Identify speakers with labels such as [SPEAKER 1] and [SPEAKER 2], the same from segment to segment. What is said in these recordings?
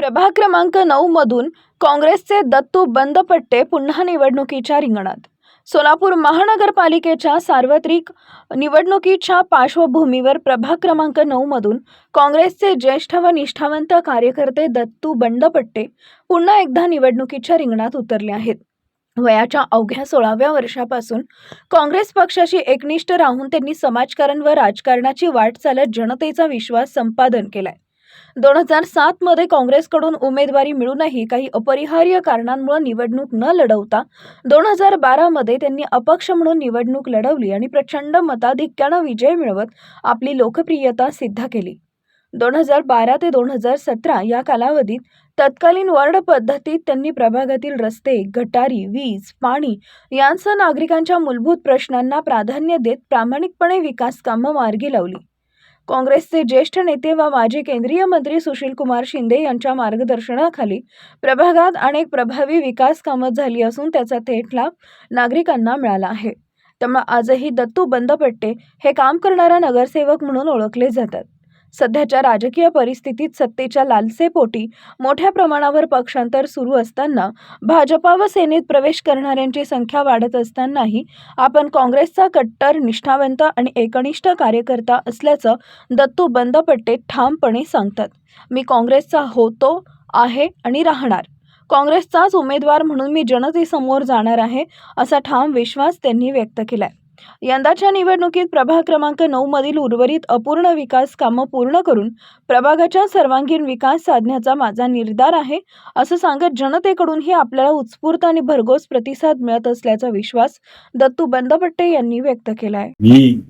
[SPEAKER 1] प्रभाग क्रमांक 9 मधून काँग्रेसचे दत्तू बंदपट्टे पुन्हा निवडणुकीच्या रिंगणात. सोलापूर महानगरपालिकेच्या सार्वत्रिक निवडणुकीच्या पार्श्वभूमीवर प्रभाग क्रमांक 9 मधून काँग्रेसचे ज्येष्ठ व निष्ठावंत कार्यकर्ते दत्तू बंदपट्टे पुन्हा एकदा निवडणुकीच्या रिंगणात उतरले आहेत. वयाच्या अवघ्या 16व्या वर्षापासून काँग्रेस पक्षाशी एकनिष्ठ राहून त्यांनी समाजकारण व राजकारणाची वाट चालत जनतेचा विश्वास संपादन केलाय. 2007 मध्ये काँग्रेसकडून उमेदवारी मिळूनही काही अपरिहार्य कारणांमुळे निवडणूक न लढवता 2012 मध्ये त्यांनी अपक्ष म्हणून निवडणूक लढवली आणि प्रचंड मताधिक्याने विजय मिळवत आपली लोकप्रियता सिद्ध केली. 2012 ते 2017 या कालावधीत तत्कालीन वॉर्ड पद्धतीत त्यांनी प्रभागातील रस्ते, गटारी, वीज, पाणी यांसह नागरिकांच्या मूलभूत प्रश्नांना प्राधान्य देत प्रामाणिकपणे विकास कामं मार्गी लावली. काँग्रेसचे ज्येष्ठ नेते व माजी केंद्रीय मंत्री सुशीलकुमार शिंदे यांच्या मार्गदर्शनाखाली प्रभागात अनेक प्रभावी विकास कामं झाली असून त्याचा थेट लाभ नागरिकांना मिळाला आहे. त्यामुळे आजही दत्तू बंदपट्टे हे काम करणारा नगरसेवक म्हणून ओळखले जातात. सध्याच्या राजकीय परिस्थितीत सत्तेच्या लालसेपोटी मोठ्या प्रमाणावर पक्षांतर सुरू असताना भाजपा व सेनेत प्रवेश करणाऱ्यांची संख्या वाढत असतानाही आपण काँग्रेसचा कट्टर, निष्ठावंत आणि एकनिष्ठ कार्यकर्ता असल्याचं दत्तू बंदपट्टे ठामपणे सांगतात. मी काँग्रेसचा होतो, आहे आणि राहणार. काँग्रेसचाच उमेदवार म्हणून मी जनतेसमोर जाणार आहे असा ठाम विश्वास त्यांनी व्यक्त केलाय. यंदाच्या निवडणुकीत प्रभाग क्रमांक 9 मधील उर्वरित अपूर्ण विकास कामं पूर्ण करून प्रभागाचा सर्वांगीण विकास साधण्याचा माझा निर्धार आहे असं सांगत जनतेकडूनही आपल्याला उत्स्फूर्त आणि भरघोस प्रतिसाद मिळत असल्याचा विश्वास दत्तू बंदपट्टे यांनी व्यक्त केलाय.
[SPEAKER 2] मी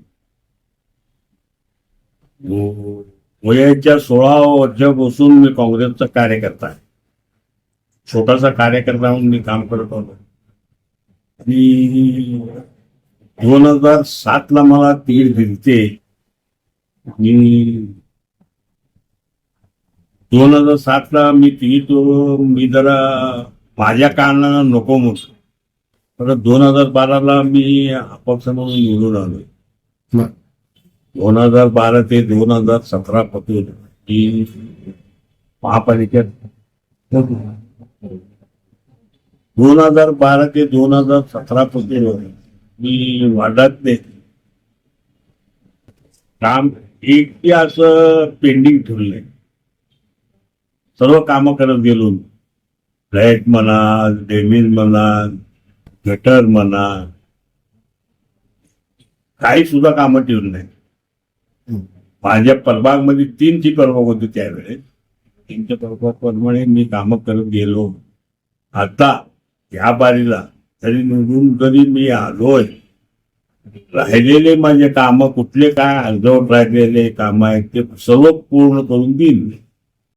[SPEAKER 2] वयाच्या 16 वर्षापासून मी काँग्रेसचा कार्यकर्ता आहे. छोटासा कार्यकर्ता म्हणून मी काम करत होतो. आणि 2007 ला मला तिकीट दिलते. आणि 2007 ला मी तिकीट मी जरा माझ्या कारणानं नको म्हणतो. परत 2012 ला मी अपक्ष म्हणून निवडून आलोय. 2012 ते 2017 पासून मी महापालिकेत 2012 ते 2017 पासून मी वार्डातले काम एकटी असं पेंडिंग ठेवलंय. सर्व कामं करत गेलो. फ्लॅट म्हणा, ड्रेनेज म्हणा, गटर म्हणा, काही सुद्धा कामं ठेवली नाही. माझ्या प्रभागमध्ये 3 प्रभाग होते त्यावेळेस. 3 प्रभागाप्रमाणे मी कामं करत गेलो. आता या बारीला तरी निवडून जरी मी आलोय, राहिलेले माझे काम कुठले काय अर्धवट राहिलेले काम आहेत ते सर्व पूर्ण करून देईन.